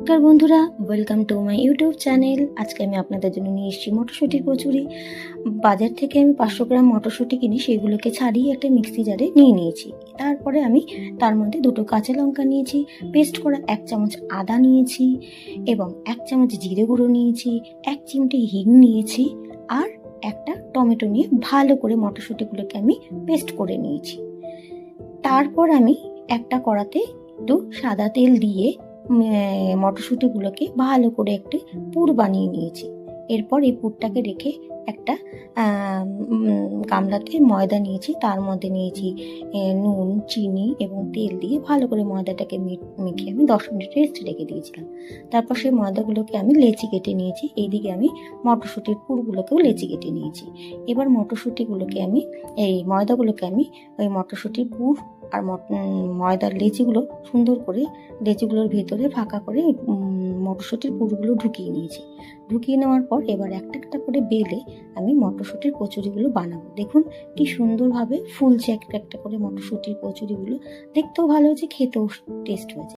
নমস্কার বন্ধুরা, welcome to my YouTube channel. আজকে আমি আপনাদের জন্য নিয়ে এসেছি মটরশুঁটির কচুরি। বাজার থেকে আমি 500 গ্রাম মটরশুঁটি কিনি, সেগুলোকে ছাড়িয়ে একটা মিক্সি জারে নিয়ে নিয়েছি। তারপরে আমি তার মধ্যে 2টো কাঁচা লঙ্কা নিয়েছি, পেস্ট করা 1 চামচ আদা নিয়েছি এবং 1 চামচ জিরে গুঁড়ো নিয়েছি, 1 চিমটি হিং নিয়েছি আর একটা টমেটো নিয়ে ভালো করে মটরশুঁটিগুলোকে আমি পেস্ট করে নিয়েছি। তারপর আমি একটা কড়াতে একটু সাদা তেল দিয়ে মটরশুঁটিগুলোকে ভালো করে একটি পুর বানিয়ে নিয়েছি। এরপর এই পুরটাকে রেখে একটা গামলাতে ময়দা নিয়েছি, তার মধ্যে নিয়েছি নুন, চিনি এবং তেল দিয়ে ভালো করে ময়দাটাকে মেখে আমি 10 মিনিট রেস্ট রেখে দিয়েছিলাম। তারপর সেই ময়দাগুলোকে আমি লেচি কেটে নিয়েছি। এইদিকে আমি মটরশুঁটির পুরগুলোকেও লেচি কেটে নিয়েছি। এবার মটরশুঁটিগুলোকে আমি ময়দাগুলোকে আমি ওই মটরশুঁটির পুর আর ময়দার লেচিগুলো সুন্দর করে লেচিগুলোর ভেতরে ফাঁকা করে মটরশুঁটির পুরগুলো ঢুকিয়ে নিয়েছি। ঢুকিয়ে নেওয়ার পর এবার একটা একটা করে বেলে আমি মটরশুঁটির কচুরিগুলো বানাবো। দেখুন কি সুন্দরভাবে ফুলছে একটা একটা করে মটরশুঁটির কচুরিগুলো, দেখতেও ভালো হয়েছে, খেতেও টেস্ট হয়েছে।